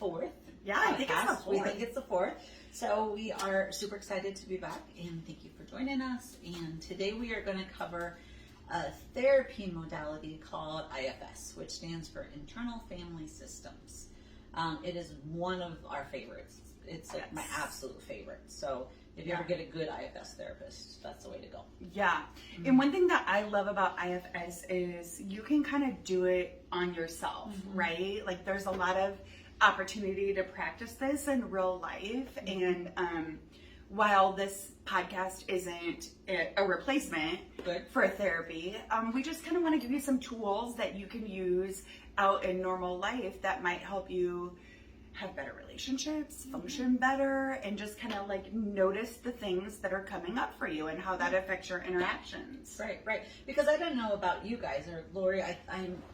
fourth. Yeah, I think it's the fourth. We think it's the fourth. So we are super excited to be back, and thank you for joining us. And today we are going to cover a therapy modality called IFS, which stands for Internal Family Systems. It is one of our favorites. It's like my absolute favorite. So if you ever get a good IFS therapist, that's the way to go. Yeah. And one thing that I love about IFS is you can kind of do it on yourself, right? Like there's a lot of opportunity to practice this in real life. And while this podcast isn't a replacement for therapy, we just kind of want to give you some tools that you can use out in normal life that might help you have better relationships, function better, and just kind of like notice the things that are coming up for you and how that affects your interactions. Right. Because I don't know about you guys, or Lori, I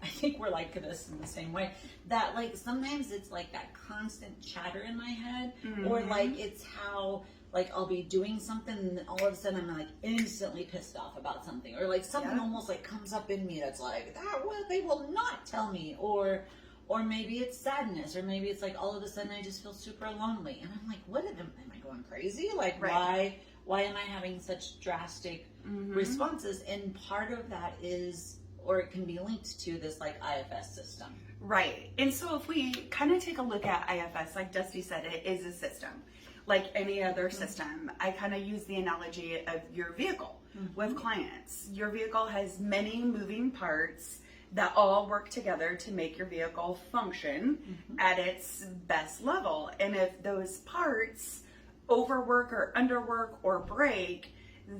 think we're like this in the same way, that like sometimes it's like that constant chatter in my head, or like it's how like I'll be doing something and all of a sudden I'm like instantly pissed off about something, or like something almost like comes up in me that's like, they will not tell me, or maybe it's sadness, or maybe it's like all of a sudden I just feel super lonely, and I'm like, am I going crazy? Like why am I having such drastic responses? And part of that is, or it can be linked to this like IFS system. Right. And so if we kind of take a look at IFS, like Dusty said, it is a system. Like any other system, I kind of use the analogy of your vehicle with clients. Your vehicle has many moving parts that all work together to make your vehicle function at its best level. And if those parts overwork or underwork or break,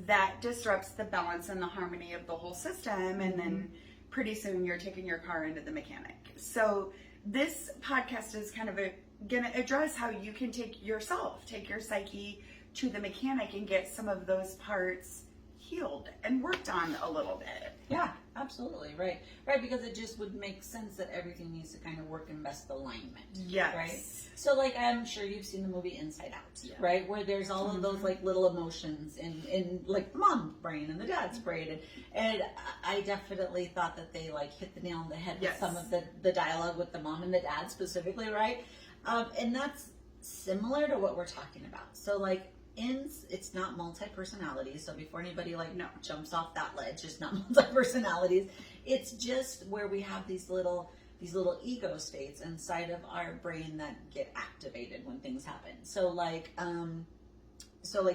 that disrupts the balance and the harmony of the whole system. And then pretty soon you're taking your car into the mechanic. So this podcast is kind of going to address how you can take your psyche to the mechanic and get some of those parts healed and worked on a little bit. Yeah, absolutely. Right, because it just would make sense that everything needs to kind of work in best alignment. Yes. Right? So like I'm sure you've seen the movie Inside Out, right? Where there's all of those like little emotions in like the mom's brain and the dad's brain. And I definitely thought that they like hit the nail on the head with some of the dialogue with the mom and the dad specifically, right? And that's similar to what we're talking about. So like it's not multi-personalities. So before anybody jumps off that ledge, it's not multi-personalities. It's just where we have these little ego states inside of our brain that get activated when things happen. So like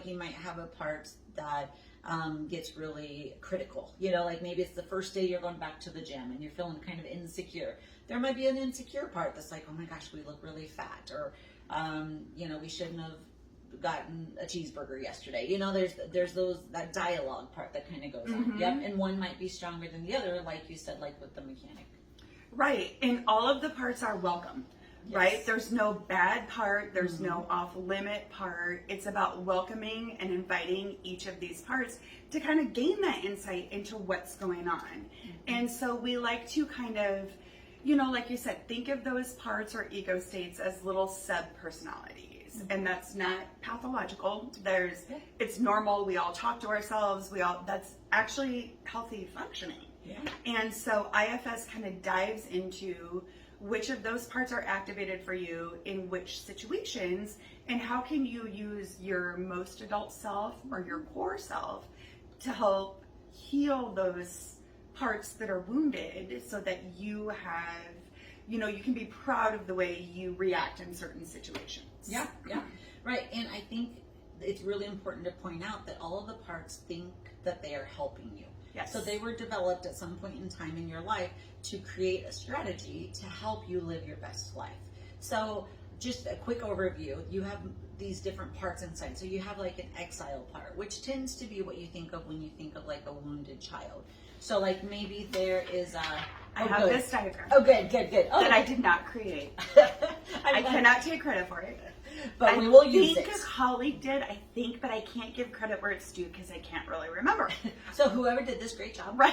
you might have a part that gets really critical. Like maybe it's the first day you're going back to the gym and you're feeling kind of insecure. There might be an insecure part that's like, oh my gosh, we look really fat, or we shouldn't have gotten a cheeseburger yesterday. There's that dialogue part that kind of goes on. And one might be stronger than the other, like you said, like with the mechanic. Right. And all of the parts are welcome. Right? There's no bad part. There's no off-limit part. It's about welcoming and inviting each of these parts to kind of gain that insight into what's going on. And so we like to kind of, like you said, think of those parts or ego states as little sub-personalities. And that's not pathological. It's normal. We all talk to ourselves. That's actually healthy functioning. Yeah. And so IFS kind of dives into which of those parts are activated for you in which situations, and how can you use your most adult self or your core self to help heal those parts that are wounded, so that you have, you can be proud of the way you react in certain situations. Yeah. Right. And I think it's really important to point out that all of the parts think that they are helping you. Yes. So they were developed at some point in time in your life to create a strategy to help you live your best life. So just a quick overview, you have these different parts inside. So you have like an exile part, which tends to be what you think of when you think of like a wounded child. So like maybe there is I have this diagram. Oh, good. Oh. That I did not create. I cannot take credit for it. But we will use it. I think a colleague did, but I can't give credit where it's due because I can't really remember. So whoever did this, great job. Right.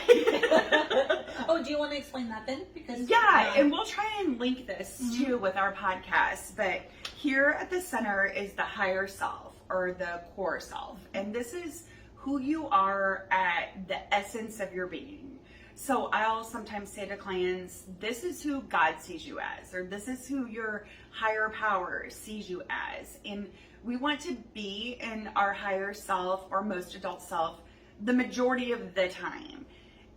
Oh, do you want to explain that then? Because and we'll try and link this too with our podcast. But here at the center is the higher self, or the core self. And this is who you are at the essence of your being. So I'll sometimes say to clients, this is who God sees you as, or this is who your higher power sees you as. And we want to be in our higher self or most adult self the majority of the time.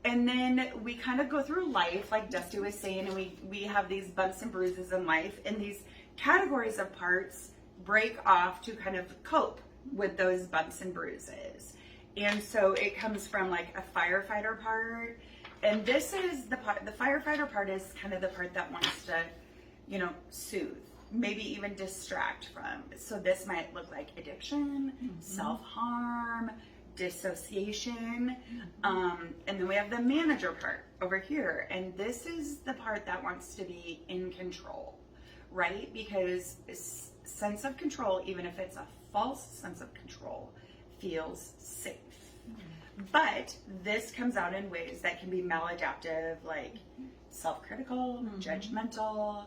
And then we kind of go through life, like Dusty was saying, and we have these bumps and bruises in life, and these categories of parts break off to kind of cope with those bumps and bruises. And so it comes from like a firefighter part. And this is the part, the firefighter part is kind of the part that wants to, you know, soothe, maybe even distract from. So this might look like addiction, self-harm, dissociation. And then we have the manager part over here. And this is the part that wants to be in control, right? Because sense of control, even if it's a false sense of control, feels safe. But this comes out in ways that can be maladaptive, like self-critical, judgmental,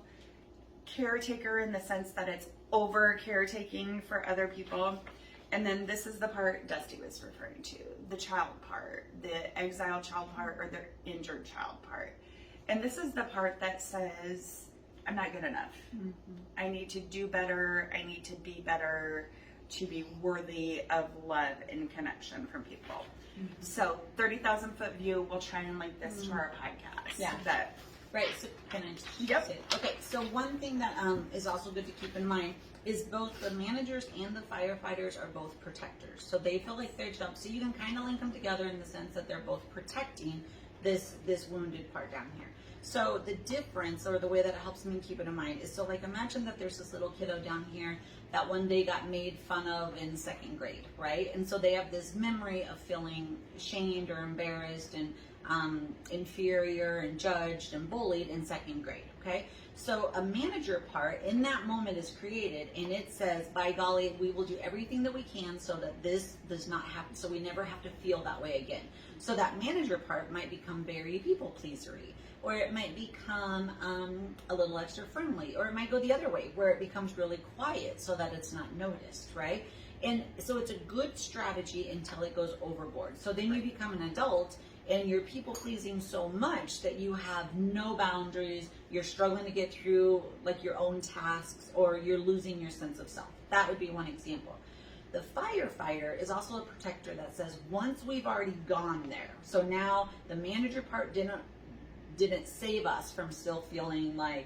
caretaker in the sense that it's over caretaking for other people. And then this is the part Dusty was referring to, the child part, the exiled child part, or the injured child part. And this is the part that says, I'm not good enough. I need to do better. I need to be better to be worthy of love and connection from people. So 30,000 foot view, we'll try and link this to our podcast. Yeah. That, Right, so can I just Yep. say, okay, so one thing that is also good to keep in mind is both the managers and the firefighters are both protectors. So they feel like they're jumped. So you can kind of link them together in the sense that they're both protecting this wounded part down here. So the difference, or the way that it helps me keep it in mind, is so like imagine that there's this little kiddo down here that one day got made fun of in second grade, right? And so they have this memory of feeling shamed or embarrassed and inferior and judged and bullied in second grade, okay? So a manager part in that moment is created, and it says, by golly, we will do everything that we can so that this does not happen, so we never have to feel that way again. So that manager part might become very people pleasery, or it might become a little extra friendly, or it might go the other way where it becomes really quiet so that it's not noticed, right? And so it's a good strategy until it goes overboard. So then you become an adult and you're people pleasing so much that you have no boundaries, you're struggling to get through like your own tasks, or you're losing your sense of self. That would be one example. The firefighter is also a protector that says once we've already gone there, so now the manager part didn't save us from still feeling like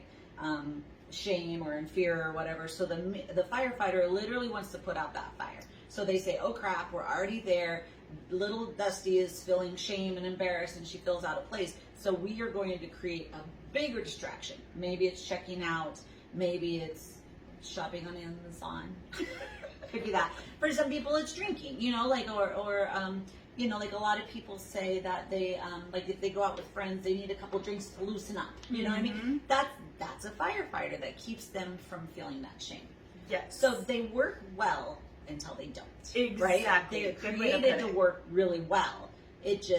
shame or in fear or whatever. So the firefighter literally wants to put out that fire. So they say, oh crap, we're already there. Little Dusty is feeling shame and embarrassed and she feels out of place. So we are going to create a bigger distraction. Maybe it's checking out. Maybe it's shopping on Amazon. Could be that. For some people it's drinking, you know, like, or you know, like a lot of people say that they, like if they go out with friends, they need a couple drinks to loosen up. You know what I mean? That's a firefighter that keeps them from feeling that shame. yes. So they work well until they don't. Exactly. Right? They're Good way to created put to it. work really well. It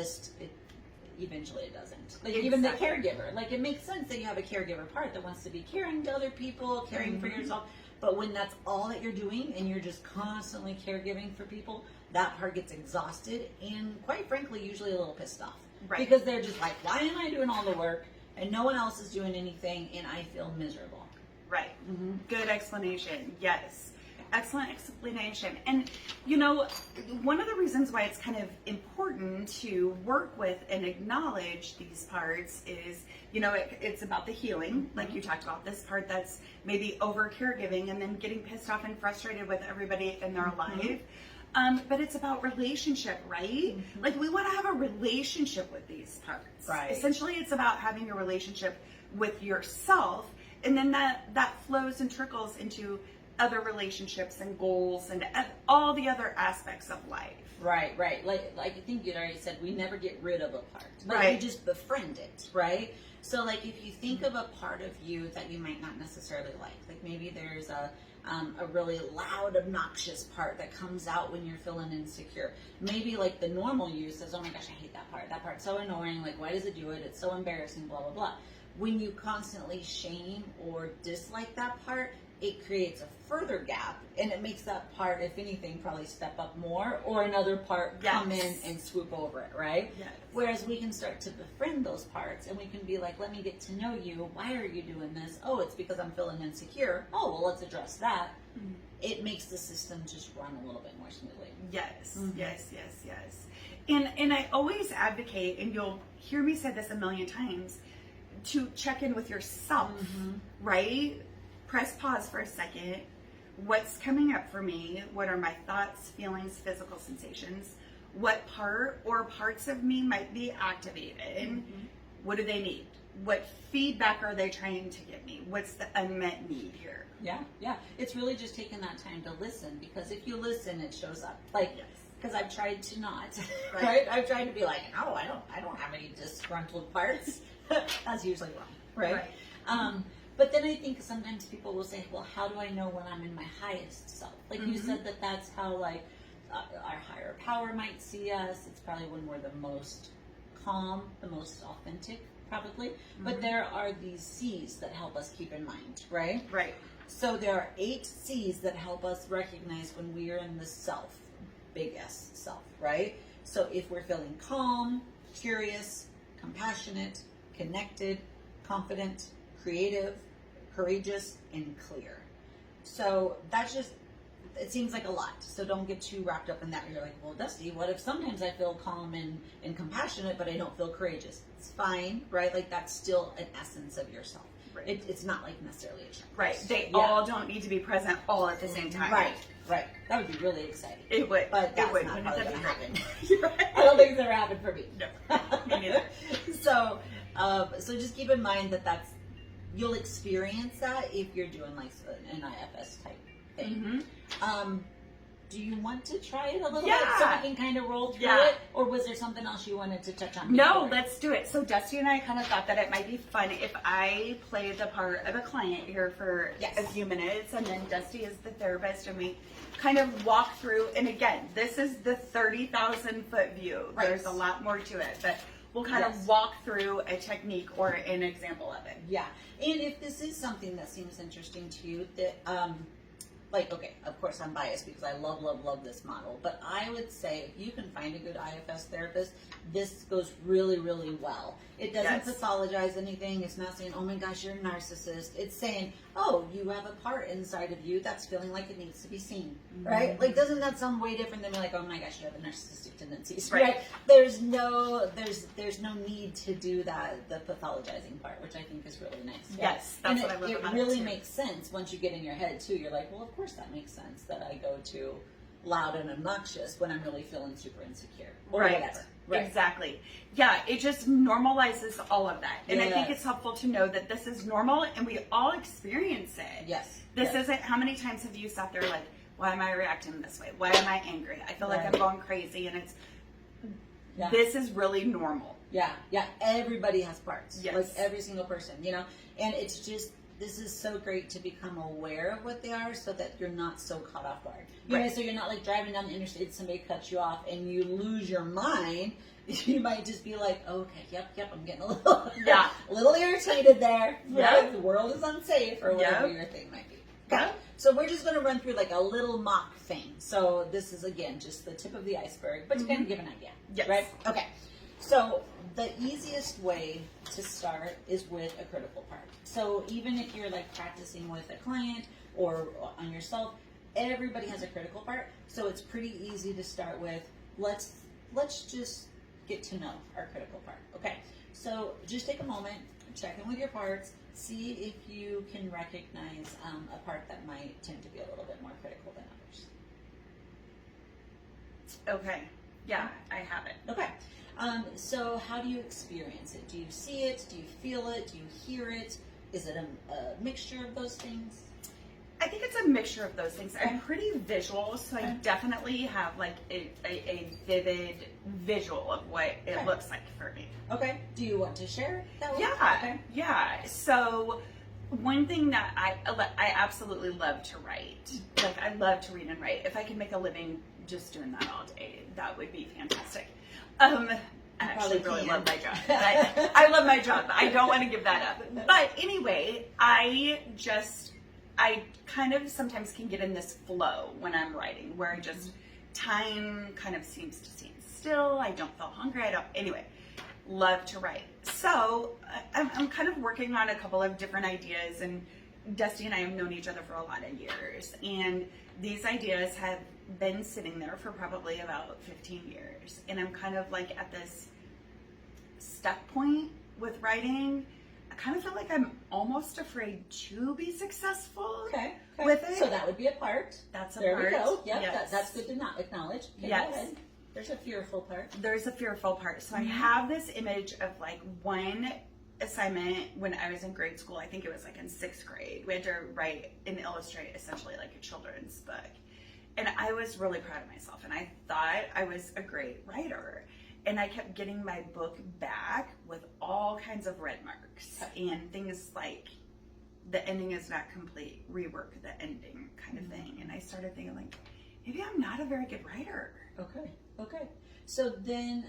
eventually it doesn't. Like even the caregiver. Like it makes sense that you have a caregiver part that wants to be caring to other people, caring for yourself. But when that's all that you're doing and you're just constantly caregiving for people, that part gets exhausted and quite frankly usually a little pissed off. Right. Because they're just like, why am I doing all the work and no one else is doing anything and I feel miserable. Right. Good explanation. Yes. Excellent explanation. And, you know, one of the reasons why it's kind of important to work with and acknowledge these parts is, you know, it's about the healing, like you talked about, this part that's maybe over caregiving and then getting pissed off and frustrated with everybody in their life. But it's about relationship, right? Like we want to have a relationship with these parts. Right. Essentially, it's about having a relationship with yourself, and then that flows and trickles into other relationships and goals and all the other aspects of life. Right. Like I think you'd already said, we never get rid of a part, but Right. we just befriend it, right? So like if you think of a part of you that you might not necessarily like maybe there's a really loud, obnoxious part that comes out when you're feeling insecure. Maybe like the normal you says, oh my gosh, I hate that part. That part's so annoying. Like, why does it do it? It's so embarrassing, blah, blah, blah. When you constantly shame or dislike that part, it creates a further gap, and it makes that part, if anything, probably step up more, or another part come in and swoop over it, right? Yes. Whereas we can start to befriend those parts, and we can be like, let me get to know you. Why are you doing this? Oh, it's because I'm feeling insecure. Oh, well, let's address that. Mm-hmm. It makes the system just run a little bit more smoothly. Yes, yes. And I always advocate, and you'll hear me say this a million times, to check in with yourself, right? Press pause for a second. What's coming up for me? What are my thoughts, feelings, physical sensations? What part or parts of me might be activated? What do they need? What feedback are they trying to give me? What's the unmet need here? Yeah. It's really just taking that time to listen, because if you listen, it shows up. Like, because I've tried to not, right? I've tried to be like, no, I don't have any disgruntled parts. That's usually wrong, right? But then I think sometimes people will say, well, how do I know when I'm in my highest self? Like you said, that's how like our higher power might see us. It's probably when we're the most calm, the most authentic, probably. But there are these C's that help us keep in mind, right? Right. So there are 8 C's that help us recognize when we are in the self, big S self, right? So if we're feeling calm, curious, compassionate, connected, confident, creative, courageous, and clear. So that's just, it seems like a lot. So don't get too wrapped up in that. You're like, well, Dusty, what if sometimes I feel calm and compassionate, but I don't feel courageous? It's fine, right? Like that's still an essence of yourself. Right. It's not like necessarily a checklist. Right. They all don't need to be present all at the same time. Right. That would be really exciting. It would. But that's it would. not probably going to happen. Right. I don't think it's ever happened for me. No. Me neither. So just keep in mind that you'll experience that if you're doing like an IFS type thing. Do you want to try it a little bit so we can kind of roll through it? Or was there something else you wanted to touch on? No, let's do it. So Dusty and I kind of thought that it might be fun if I play the part of a client here for a few minutes, and then Dusty is the therapist, and we kind of walk through. And again, this is the 30,000 foot view. Right. There's a lot more to it, but we'll kind of walk through a technique or an example of it. Yeah. And if this is something that seems interesting to you, that like, okay, of course I'm biased because I love this model, but I would say if you can find a good IFS therapist, this goes really, really well. It doesn't pathologize anything. It's not saying, oh my gosh, you're a narcissist. It's saying, oh, you have a part inside of you that's feeling like it needs to be seen, right? Like, doesn't that sound way different than like, oh my gosh, you have a narcissistic tendencies, right? There's no need to do that, the pathologizing part, which I think is really nice. Right? Yes, that's what I love about it. It really makes sense once you get in your head too. You're like, well, of course that makes sense that I go to loud and obnoxious when I'm really feeling super insecure or whatever. Right. Exactly. Yeah, it just normalizes all of that. And I think it's helpful to know that this is normal and we all experience it. Yes. This isn't, how many times have you sat there like, why am I reacting this way? Why am I angry? I feel like I'm going crazy, and it's, this is really normal. Yeah. Everybody has parts. Yes. Like every single person, you know? And it's just, this is so great to become aware of what they are so that you're not so caught off guard. You know, so you're not like driving down the interstate, somebody cuts you off and you lose your mind. You might just be like, okay, yep, I'm getting a little, a little irritated there. Right? The world is unsafe or whatever your thing might be. Okay. So we're just going to run through like a little mock thing. So this is, again, just the tip of the iceberg, but to kind of give an idea. Yes. Right? Okay. So the easiest way to start is with a critical part. So even if you're like practicing with a client or on yourself, everybody has a critical part. So it's pretty easy to start with, let's just get to know our critical part. Okay. So just take a moment, check in with your parts, see if you can recognize a part that might tend to be a little bit more critical than others. Okay. Yeah, I have it. Okay. So how do you experience it? Do you see it? Do you feel it? Do you hear it? Is it a mixture of those things? I think it's a mixture of those things. I'm pretty visual, so I definitely have like a vivid visual of what it looks like for me. Okay. Do you want to share that with Yeah. So one thing that I absolutely love to write. Like I love to read and write. If I could make a living just doing that all day, that would be fantastic. I actually really love my job. I love my job. I don't want to give that up. But anyway, I I kind of sometimes can get in this flow when I'm writing where I just, time kind of seems to stand still. I don't feel hungry. Anyway, love to write. So I'm kind of working on a couple of different ideas, and Dusty and I have known each other for a lot of years. And these ideas have been sitting there for probably about 15 years. And I'm kind of like at this stuck point with writing. I kind of feel like I'm almost afraid to be successful with it. So that would be a part. That's a there part. There we go. Yep, yes. That's good to not acknowledge. Okay, yes. Go ahead. There's a fearful part. There's a fearful part. So I have this image of like one assignment when I was in grade school. I think it was like in 6th grade. We had to write and illustrate essentially like a children's book. And I was really proud of myself. And I thought I was a great writer. And I kept getting my book back with all kinds of red marks and things like the ending is not complete, rework the ending kind of thing. And I started thinking like, maybe I'm not a very good writer. Okay. So then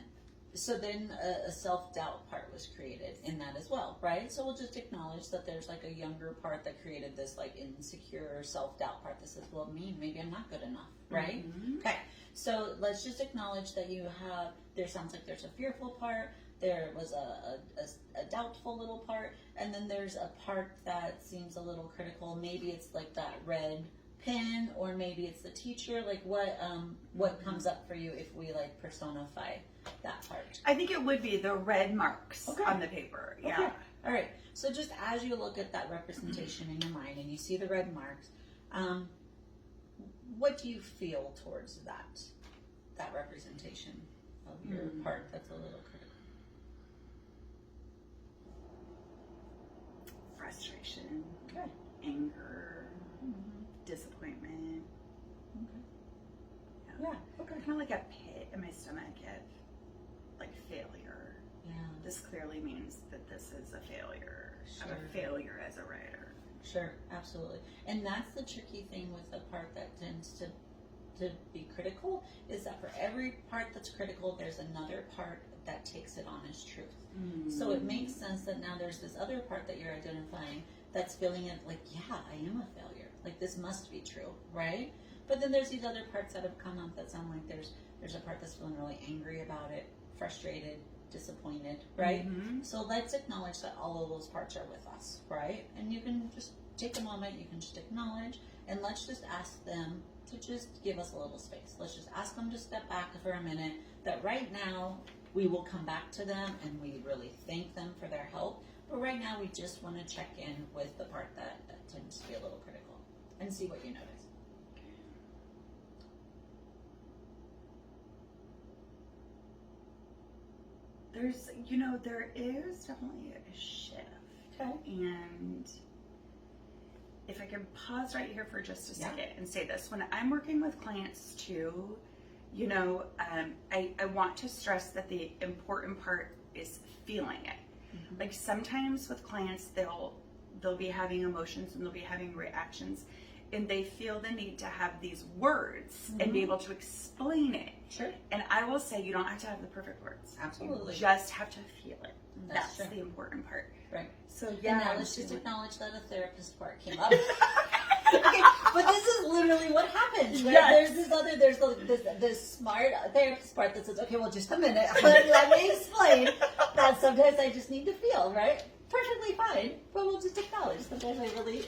a self-doubt part was created in that as well, right? So we'll just acknowledge that there's like a younger part that created this like insecure self-doubt part that says, well, maybe I'm not good enough, right? Okay. So let's just acknowledge that there sounds like there's a fearful part, there was a doubtful little part, and then there's a part that seems a little critical. Maybe it's like that red pen, or maybe it's the teacher. Like what comes up for you if we like personify that part? I think it would be the red marks on the paper. Yeah. Okay. All right. So just as you look at that representation in your mind and you see the red marks, what do you feel towards that representation of your part that's a little critical? Frustration, anger, disappointment. Yeah. Kind of like a pit in my stomach of like failure. Yeah. This clearly means that this is a failure. Sure. I'm a failure as a writer. Sure, absolutely. And that's the tricky thing with the part that tends to be critical, is that for every part that's critical, there's another part that takes it on as truth. So it makes sense that now there's this other part that you're identifying that's feeling it like, yeah, I am a failure. Like this must be true, right? But then there's these other parts that have come up that sound like there's a part that's feeling really angry about it, frustrated, disappointed, right? So let's acknowledge that all of those parts are with us, right? And you can just take a moment, you can just acknowledge, and let's just ask them to just give us a little space. Let's just ask them to step back for a minute, that right now we will come back to them and we really thank them for their help. But right now we just want to check in with the part that tends to be a little critical and see what you notice. There is definitely a shift. And if I can pause right here for just a second and say this, when I'm working with clients too, I want to stress that the important part is feeling it. Like sometimes with clients, they'll be having emotions and they'll be having reactions, and they feel the need to have these words and be able to explain it. Sure. And I will say, you don't have to have the perfect words. Absolutely. You just have to feel it. That's true. the important part. Right. So And now let's just acknowledge that a therapist part came up. Okay, but this is literally what happens, right? Yes. There's this smart therapist part that says, okay, well, just a minute, let me explain that sometimes I just need to feel, right? Perfectly fine, but we'll just acknowledge that there's a really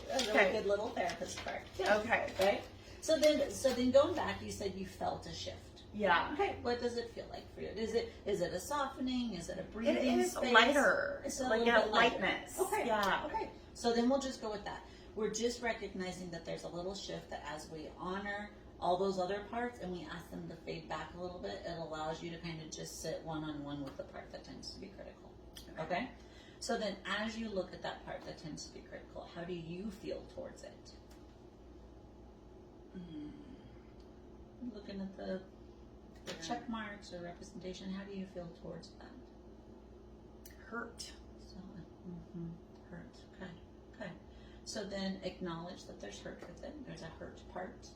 good little therapist part. Yeah. Okay. Right? So then going back, you said you felt a shift. Yeah. Okay, what does it feel like for you? Is it a softening? Is it a breathing It is space? lighter. It's a like little bit lighter. lightness. Okay. Yeah. Okay. So then we'll just go with that. We're just recognizing that there's a little shift, that as we honor all those other parts and we ask them to fade back a little bit, it allows you to kind of just sit one-on-one with the part that tends to be critical. Okay? So then as you look at that part that tends to be critical, how do you feel towards it? Looking at the check marks or representation, how do you feel towards that? Hurt. So, hurt. Okay. So then acknowledge that there's hurt with it. There's a hurt part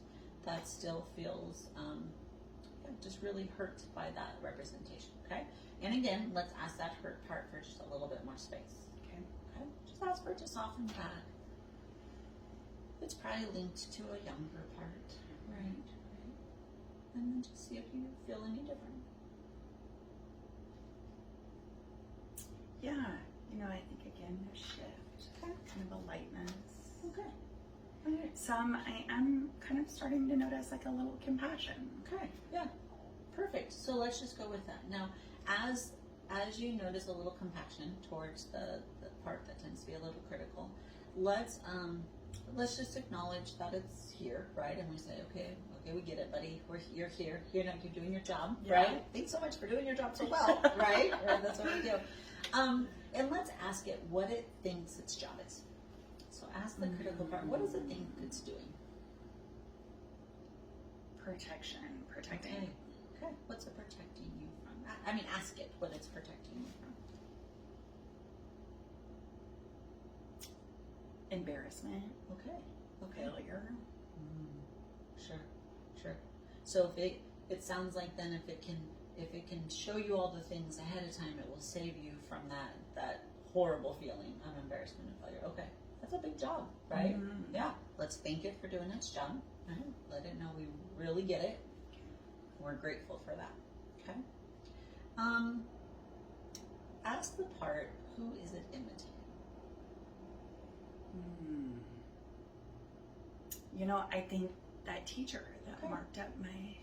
that still feels just really hurt by that representation. Okay. And again, let's ask that hurt part for just a little bit more space. Okay. Just ask for it to soften back. It's probably linked to a younger part, right? And then just see if you feel any different. Yeah, I think again, a shift, kind of a lightness. Okay. Some I am kind of starting to notice like a little compassion. Okay. Yeah. Perfect. So let's just go with that. Now, as you notice a little compassion towards the part that tends to be a little critical, let's just acknowledge that it's here, right? And we say, okay, we get it, buddy. You're here. You're doing your job, right? Thanks so much for doing your job so well, right? That's what we do. And let's ask it what it thinks its job is. So ask the critical part, what does it think it's doing? Protecting. Okay. What's it protecting you from? I mean, ask it what it's protecting you from. Embarrassment. Okay. Failure. Sure. So if it sounds like then if it can show you all the things ahead of time, it will save you from that horrible feeling of embarrassment and failure. Okay. That's a big job, right? Mm-hmm. Yeah. Let's thank it for doing its job. Right? Let it know we really get it. We're grateful for that. Okay. Ask the part, who is it imitating? I think that teacher that marked up my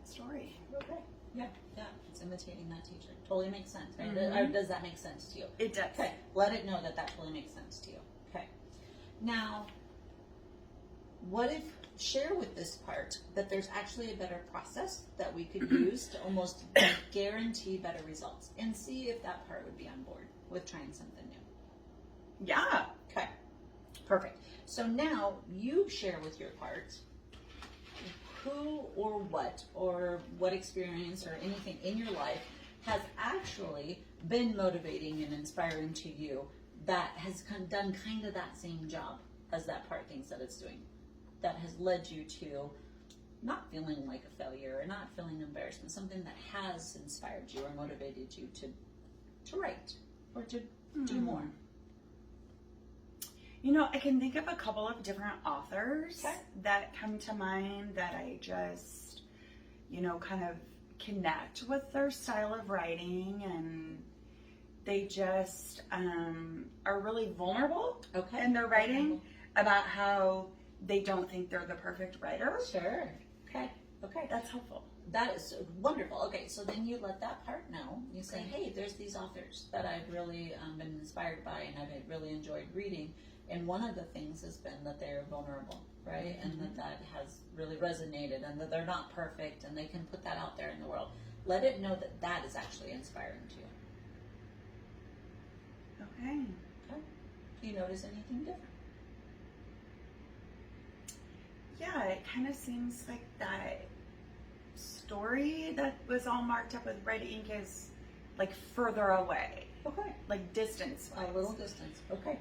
story. Okay. Yeah. It's imitating that teacher. Totally makes sense, right? Mm-hmm. Or does that make sense to you? It does. Okay. Let it know that totally makes sense to you. Okay. Now, what if share with this part that there's actually a better process that we could use to almost guarantee better results, and see if that part would be on board with trying something new. Yeah. Okay. Perfect. So now you share with your part who or what experience or anything in your life has actually been motivating and inspiring to you that has done kind of that same job as that part thinks that it's doing, that has led you to not feeling like a failure or not feeling embarrassment, something that has inspired you or motivated you to write or to do more. I can think of a couple of different authors that come to mind that I just, kind of connect with their style of writing, and they just are really vulnerable in their writing about how they don't think they're the perfect writer. Sure. Okay. That's helpful. That is wonderful. Okay, so then you let that part know. You say, hey, there's these authors that I've really been inspired by and I've really enjoyed reading. And one of the things has been that they're vulnerable, right? And that has really resonated, and that they're not perfect, and they can put that out there in the world. Let it know that is actually inspiring to you. Okay. Do you notice anything different? Yeah, it kind of seems like that story that was all marked up with red ink is like further away. Okay. Like distance. A little distance. Okay.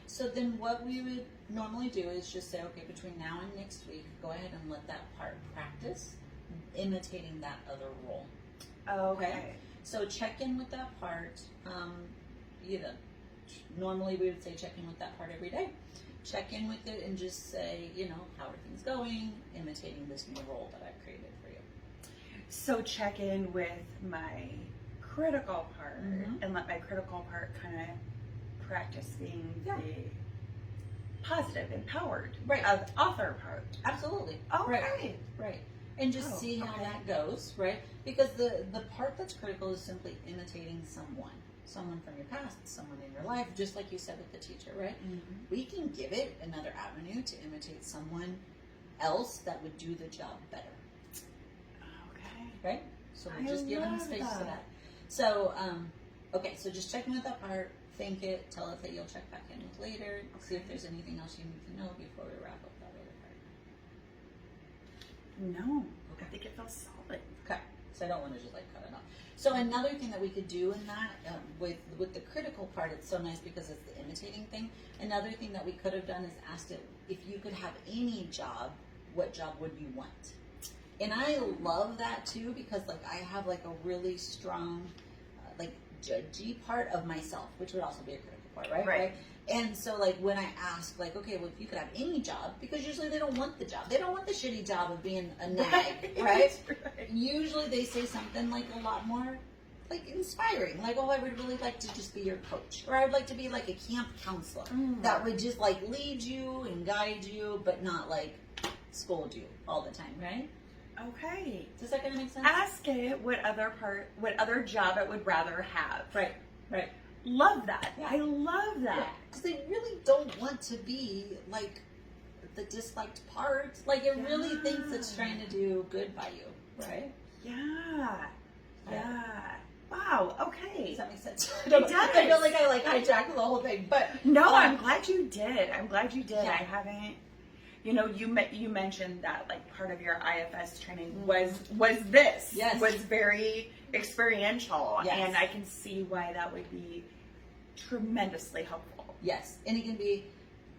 So then what we would normally do is just say, okay, between now and next week, go ahead and let that part practice imitating that other role. Okay. So check in with that part. Normally we would say check in with that part every day. Check in with it and just say, how are things going? Imitating this new role that I've created for you. So check in with my critical part and let my critical part kind of practice being the positive, empowered of author part. Absolutely. Okay. Right. And just see how that goes, right? Because the part that's critical is simply imitating someone from your past, someone in your life, just like you said with the teacher, right? We can give it another avenue to imitate someone else that would do the job better. Okay. Right? So we're just giving space to that. So, so just check in with that part, think it, tell it that you'll check back in with later, see if there's anything else you need to know before we wrap up that other part. No. I think it feels solid. Okay. So I don't want to just cut it off. So another thing that we could do in that, with the critical part, it's so nice because it's the imitating thing. Another thing that we could have done is asked it, if you could have any job, what job would you want? And I love that too, because I have a really strong, judgy part of myself, which would also be a critical part, right? And so, like, when I ask, like, okay, well, if you could have any job, because usually they don't want the job. They don't want the shitty job of being a nag, right? Usually they say something, like, a lot more, like, inspiring. Like, oh, I would really like to just be your coach. Or I would like to be, like, a camp counselor that would just, like, lead you and guide you, but not, like, scold you all the time, right? Okay. Does that kind of make sense? Ask it what other job it would rather have. Right. Love that. Yeah. I love that. Because they really don't want to be, like, the disliked part. Like, it really thinks it's trying to do good by you, right? Yeah. Wow. Okay. Does that make sense? It does. I feel like I hijacked the whole thing, but no, I'm glad you did. Yeah. I haven't. You mentioned that like part of your IFS training was this. Yes. Was very experiential, Yes. and I can see why that would be tremendously helpful. yes, and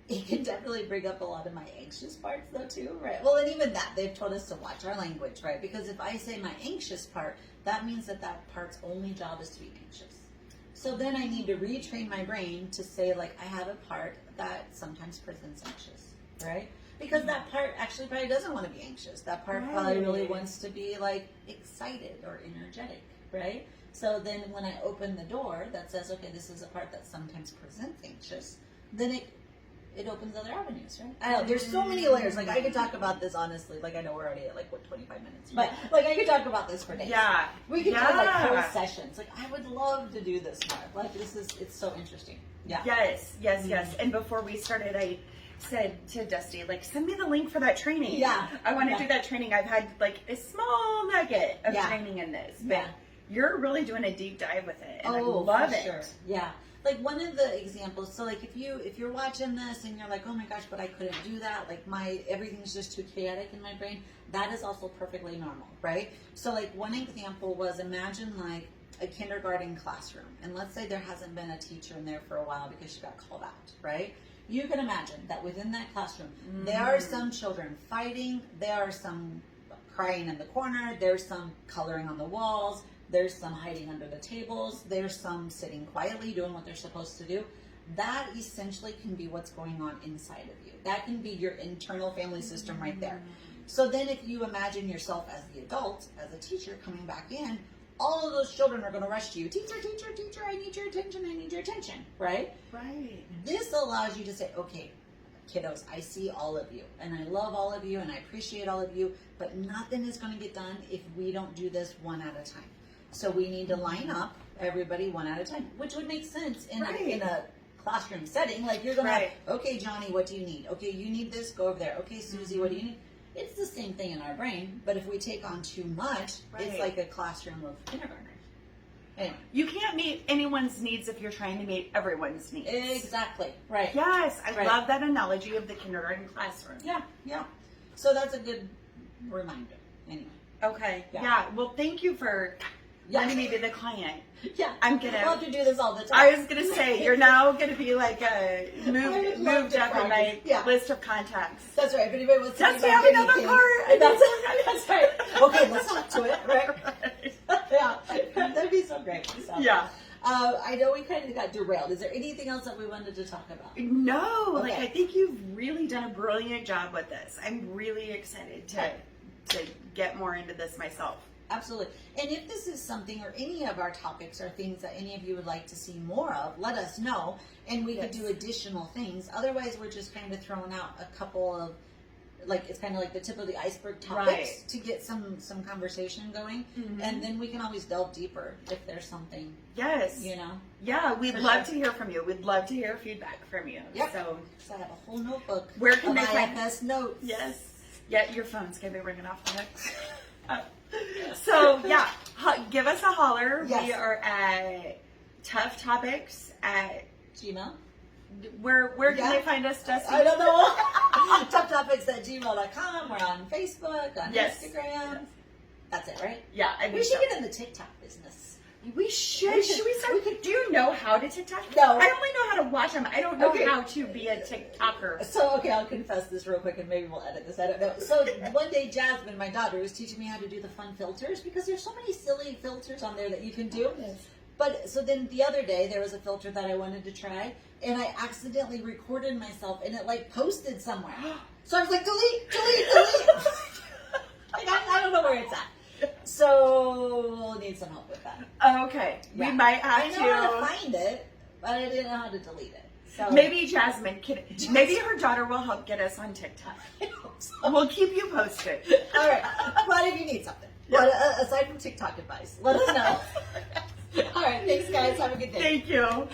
it can definitely bring up a lot of my anxious parts though too, right? Well, and even that, they've told us to watch our language, right? Because if I say my anxious part, that means that part's only job is to be anxious. So then I need to retrain my brain to say, like, I have a part that sometimes presents anxious, right? Because that part actually probably doesn't want to be anxious. That part probably really wants to be, like, excited or energetic, right? So then when I open the door that says, okay, this is a part that sometimes presents anxious, then it opens other avenues, right? I know, there's so many layers. Like, I could talk about this honestly. Like, I know we're already at, like, 25 minutes. But, like, I could talk about this for days. Yeah. We could do, like, whole sessions. Like, I would love to do this more. Like, it's so interesting. Yeah. Yes. And before we started, I said to Dusty, like, send me the link for that training. Yeah. I want to do that training. I've had, like, a small nugget of training in this. But you're really doing a deep dive with it. And I love it. Sure. Yeah. Like, one of the examples, so, like, if you're watching this and you're like, oh my gosh, but I couldn't do that, like, everything's just too chaotic in my brain, that is also perfectly normal, right? So, like, one example was, imagine, like, a kindergarten classroom, and let's say there hasn't been a teacher in there for a while because she got called out, right? You can imagine that within that classroom, there are some children fighting, there are some crying in the corner, there's some coloring on the walls, there's some hiding under the tables, there's some sitting quietly doing what they're supposed to do. That essentially can be what's going on inside of you. That can be your internal family system right there. So then if you imagine yourself as the adult, as a teacher coming back in, all of those children are going to rush to you. Teacher, I need your attention, right? Right. This allows you to say, okay, kiddos, I see all of you, and I love all of you, and I appreciate all of you, but nothing is going to get done if we don't do this one at a time. So we need to line up everybody one at a time, which would make sense in a classroom setting. Like, you're going to, okay, Johnny, what do you need? Okay, you need this, go over there. Okay, Susie, what do you need? It's the same thing in our brain, but if we take on too much, it's like a classroom of kindergartners. Anyway. You can't meet anyone's needs if you're trying to meet everyone's needs. Exactly. Right. Yes, I love that analogy of the kindergarten classroom. Yeah. So that's a good reminder. Anyway. Okay. Yeah. Well, thank you for letting me be the client. Yeah. I'm gonna. I'll have to do this all the time. I was gonna say you're now gonna be like a moved up in my list of contacts. That's right. If anybody wants to have another part. That's right. Okay, let's talk to it. Right. Yeah. That'd be so great. So. Yeah. I know we kind of got derailed. Is there anything else that we wanted to talk about? No. Okay. Like, I think you've really done a brilliant job with this. I'm really excited to get more into this myself. Absolutely. And if this is something, or any of our topics are things that any of you would like to see more of, let us know, and we could do additional things. Otherwise, we're just kind of throwing out a couple of, like, it's kind of like the tip of the iceberg topics to get some conversation going, and then we can always delve deeper if there's something. Yes. You know. Yeah, we'd love to hear from you. We'd love to hear feedback from you. Yep. So I have a whole notebook. Where can they IFS notes? Yes. Yeah, your phone's gonna be ringing off the hook. So yeah, give us a holler. Yes. We are at Tough Topics at Gmail. Where can they find us, Dusty? I don't know. toughtopics@gmail.com. We're on Facebook, on Instagram. That's it, right? Yeah, we should get in the TikTok business. We should. Should we start? Do you know how to TikTok? No. I only know how to watch them. I don't know how to be a TikToker. So, okay, I'll confess this real quick, and maybe we'll edit this. I don't know. So, one day, Jasmine, my daughter, was teaching me how to do the fun filters, because there's so many silly filters on there that you can do. But, so then the other day, there was a filter that I wanted to try, and I accidentally recorded myself, and it like posted somewhere. So I was like, delete. Like, I don't know where it's at. So we'll need some help with that. Okay, Yeah. we might have I know how to find it, but I didn't know how to delete it. So Maybe Jasmine can. Maybe her daughter will help get us on TikTok. I hope so. We'll keep you posted. All right, but if you need something, but aside from TikTok advice, let us know. All right, thanks guys. Have a good day. Thank you.